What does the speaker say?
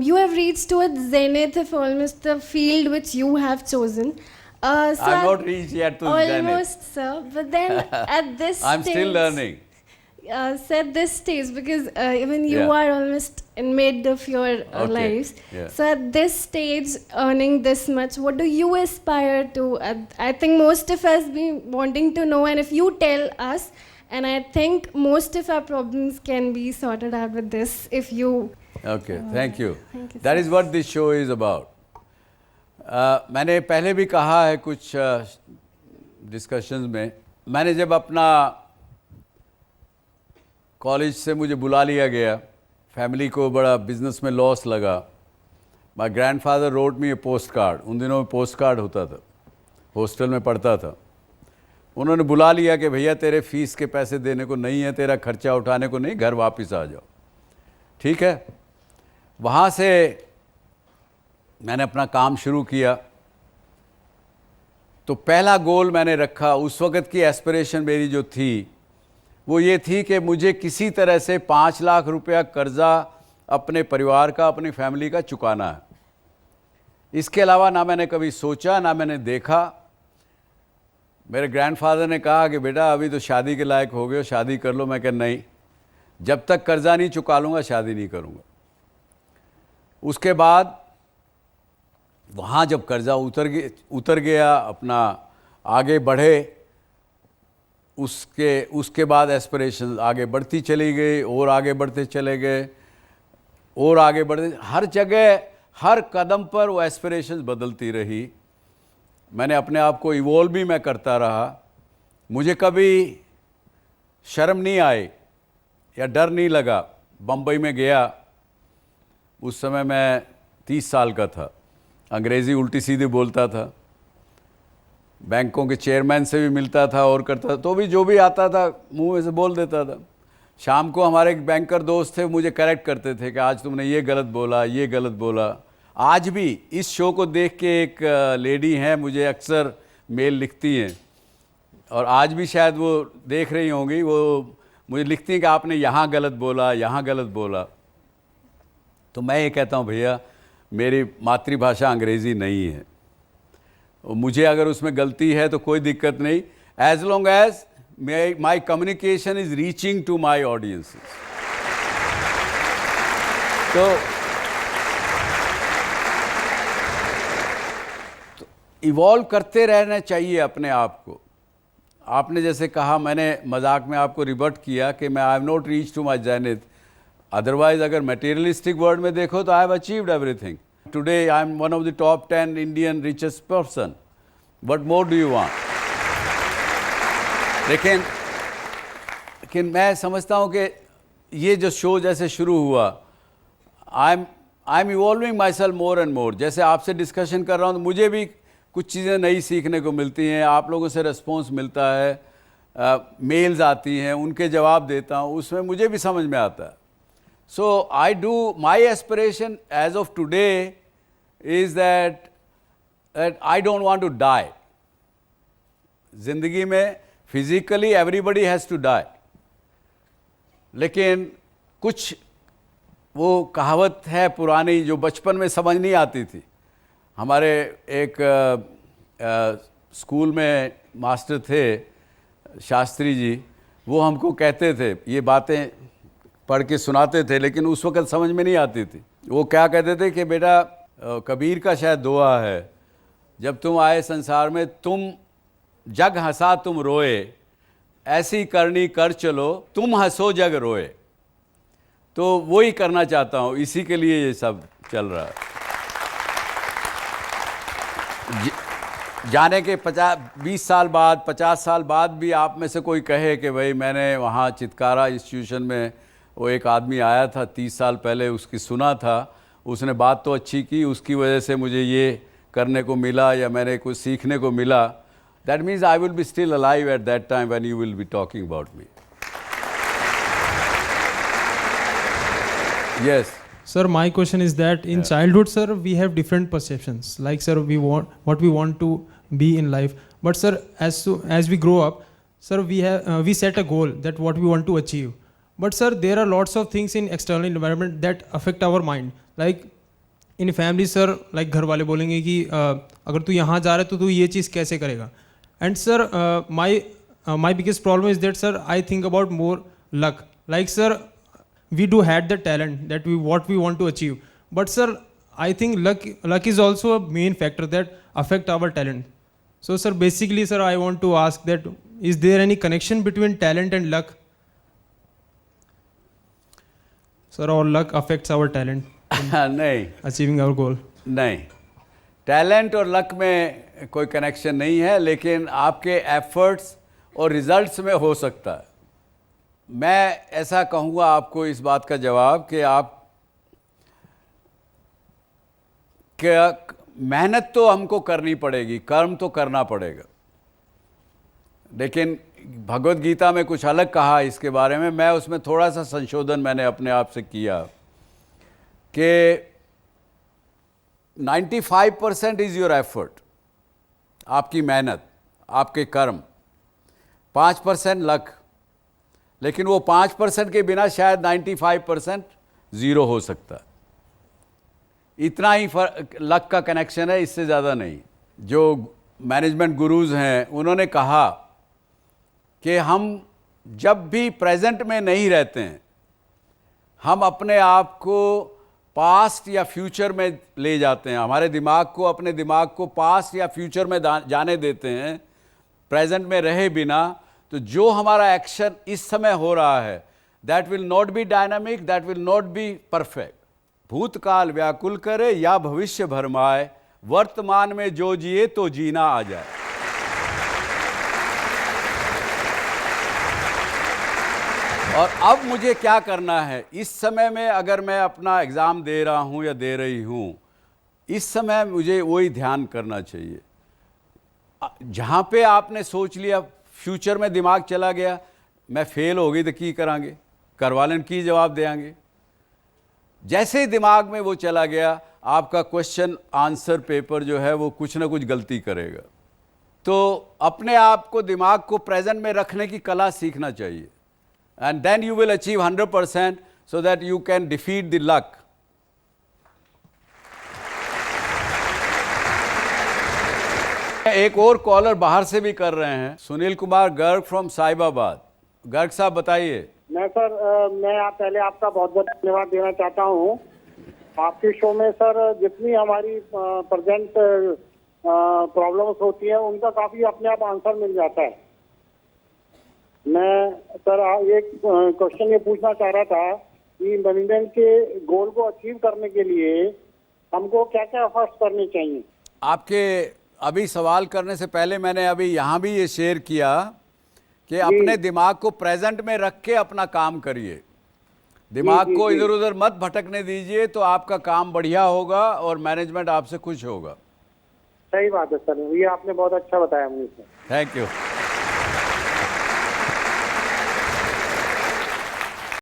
you have reached to a zenith of almost the field which you have chosen. So I'm not reached yet to zenith. almost, sir. But then at this I'm stage, still learning. So at this stage, because even you Yeah. are almost in mid of your Okay, lives. yeah. So at this stage, earning this much, what do you aspire to? I think most of us be wanting to know, and if you tell us, and I think most of our problems can be sorted out with this if you. Okay, thank you. Thank you, That sir. is what this show is about. मैंने पहले भी कहा है कुछ discussions में, मैंने जब अपना कॉलेज से मुझे बुला लिया गया, फैमिली को बड़ा बिजनेस में लॉस लगा. My grandfather wrote me a postcard. उन दिनों में पोस्ट कार्ड होता था, हॉस्टल में पढ़ता था. उन्होंने बुला लिया कि भैया तेरे फीस के पैसे देने को नहीं है, तेरा खर्चा उठाने को नहीं, घर वापस आ जाओ. ठीक है. वहाँ से मैंने अपना काम शुरू किया. तो पहला गोल मैंने रखा, उस वक़्त की एस्पिरेशन मेरी जो थी वो ये थी कि मुझे किसी तरह से 5 लाख रुपया कर्जा अपने परिवार का, अपनी फैमिली का चुकाना है. इसके अलावा ना मैंने कभी सोचा, ना मैंने देखा. मेरे ग्रैंडफादर ने कहा कि बेटा अभी तो शादी के लायक हो गए हो, शादी कर लो. मैं कहा नहीं, जब तक कर्जा नहीं चुका लूँगा शादी नहीं करूँगा. उसके बाद वहाँ जब कर्जा उतर गया, अपना आगे बढ़े, उसके बाद एस्पिरेशन आगे बढ़ती चली गई, और आगे बढ़ते चले गए, और आगे बढ़ते. हर जगह हर कदम पर वो एस्पिरेशंस बदलती रही. मैंने अपने आप को इवॉल्व भी मैं करता रहा. मुझे कभी शर्म नहीं आई या डर नहीं लगा. बम्बई में गया, उस समय मैं 30 साल का था, अंग्रेज़ी उल्टी सीधी बोलता था, बैंकों के चेयरमैन से भी मिलता था और करता था, तो भी जो भी आता था मुंह में से बोल देता था. शाम को हमारे एक बैंकर दोस्त थे, मुझे करेक्ट करते थे कि आज तुमने ये गलत बोला, ये गलत बोला. आज भी इस शो को देख के एक लेडी हैं, मुझे अक्सर मेल लिखती हैं, और आज भी शायद वो देख रही होंगी, वो मुझे लिखती हैं कि आपने यहाँ गलत बोला, यहाँ गलत बोला. तो मैं ये कहता हूँ भैया मेरी मातृभाषा अंग्रेज़ी नहीं है, मुझे अगर उसमें गलती है तो कोई दिक्कत नहीं, as long as my communication is reaching to my audiences. तो इवॉल्व करते रहना चाहिए अपने आप को. आपने जैसे कहा, मैंने मजाक में आपको रिबर्ट किया कि मैं I have not reach to my zenith. Otherwise अगर मटेरियलिस्टिक वर्ल्ड में देखो तो I have achieved everything. Today I am one of the top 10 Indian richest person. What more do you want? लेकिन मैं समझता हूँ कि ये जो शो जैसे शुरू हुआ, I am evolving my self more and more. जैसे आपसे डिस्कशन कर रहा हूँ तो मुझे भी कुछ चीज़ें नई सीखने को मिलती हैं. आप लोगों से रिस्पॉन्स मिलता है, मेल्स आती हैं, उनके जवाब देता हूँ, उसमें मुझे भी समझ में आता है. So I do, my aspiration as of today is that I don't want to die. ज़िंदगी में physically everybody has to die. लेकिन कुछ वो कहावत है पुरानी जो बचपन में समझ नहीं आती थी. हमारे एक स्कूल में मास्टर थे शास्त्री जी, वो हमको कहते थे, ये बातें पढ़ के सुनाते थे, लेकिन उस वक़्त समझ में नहीं आती थी. वो क्या कहते थे कि बेटा, कबीर का शायद दुआ है, जब तुम आए संसार में तुम जग हंसा तुम रोए, ऐसी करनी कर चलो तुम हंसो जग रोए. तो वही करना चाहता हूँ, इसी के लिए ये सब चल रहा है. जाने के 20 साल बाद, 50 साल बाद भी आप में से कोई कहे कि भाई मैंने वहाँ चितकारा इंस्टीट्यूशन में वो एक आदमी आया था 30 साल पहले, उसकी सुना था, उसने बात तो अच्छी की, उसकी वजह से मुझे ये करने को मिला या मैंने कुछ सीखने को मिला, that means I will be still alive at that time when you will be talking about me. Yes. Sir, my question is that in childhood, sir, we have different perceptions. Like, sir, we want what we want to be in life. But, sir, as we grow up, sir, we set a goal that what we want to achieve. But, sir, there are lots of things in external environment that affect our mind. Like in family sir, like घर वाले बोलेंगे कि अगर तू यहाँ जा रहा है तो तू ये चीज़ कैसे करेगा. And sir my biggest problem is that sir I think about more luck. Like sir, we do had the talent that what we want to achieve, but sir I think luck is also a main factor that affect our talent. So sir, basically sir, I want to ask that is there any connection between talent and luck? Sir, or luck affects our talent नहीं achieving our goal? नहीं, talent और luck में कोई connection नहीं है, लेकिन आपके efforts और रिजल्ट्स में हो सकता है. मैं ऐसा कहूँगा आपको इस बात का जवाब कि आप क्या मेहनत तो हमको करनी पड़ेगी, कर्म तो करना पड़ेगा, लेकिन भगवत गीता में कुछ अलग कहा इसके बारे में. मैं उसमें थोड़ा सा संशोधन मैंने अपने आप से किया कि 95% इज़ योर एफर्ट, आपकी मेहनत, आपके कर्म, 5% लक. लेकिन वो 5% के बिना शायद 95% ज़ीरो हो सकता है. इतना ही लक का कनेक्शन है, इससे ज़्यादा नहीं. जो मैनेजमेंट गुरुज हैं उन्होंने कहा कि हम जब भी प्रेजेंट में नहीं रहते हैं, हम अपने आप को पास्ट या फ्यूचर में ले जाते हैं. हमारे दिमाग को, अपने दिमाग को पास्ट या फ्यूचर में जाने देते हैं प्रेजेंट में रहे बिना. तो जो हमारा एक्शन इस समय हो रहा है, that will not be dynamic, that will not be perfect. भूतकाल व्याकुल करे या भविष्य भरमाए, वर्तमान में जो जिए तो जीना आ जाए. और अब मुझे क्या करना है इस समय में, अगर मैं अपना एग्ज़ाम दे रहा हूँ या दे रही हूँ, इस समय मुझे वही ध्यान करना चाहिए. जहाँ पे आपने सोच लिया, फ्यूचर में दिमाग चला गया, मैं फेल हो गई तो की करांगे, घर वाले की जवाब देंगे. जैसे ही दिमाग में वो चला गया, आपका क्वेश्चन आंसर पेपर जो है वो कुछ ना कुछ गलती करेगा. तो अपने आप को, दिमाग को प्रेजेंट में रखने की कला सीखना चाहिए. And then you will achieve 100% so that you can defeat the luck. एक और कॉलर बाहर से भी कर रहे हैं, सुनील कुमार गर्ग फ्रॉम साहिबाबाद. गर्ग साहब बताइए. मैं सर मैं पहले आपका बहुत बहुत धन्यवाद देना चाहता हूँ. आपके शो में सर जितनी हमारी प्रेजेंट प्रॉब्लम्स होती हैं उनका काफ़ी अपने आप आंसर मिल जाता है. मैं सर एक क्वेश्चन ये पूछना चाह रहा था कि मैनेजमेंट के गोल को अचीव करने के लिए हमको क्या क्या एफर्ट्स करने चाहिए. आपके अभी सवाल करने से पहले मैंने अभी यहाँ भी ये शेयर किया कि अपने दिमाग को प्रेजेंट में रख के अपना काम करिए. दिमाग को इधर उधर मत भटकने दीजिए, तो आपका काम बढ़िया होगा और मैनेजमेंट आपसे खुश होगा. सही बात है सर, ये आपने बहुत अच्छा बताया मुझे. Thank you.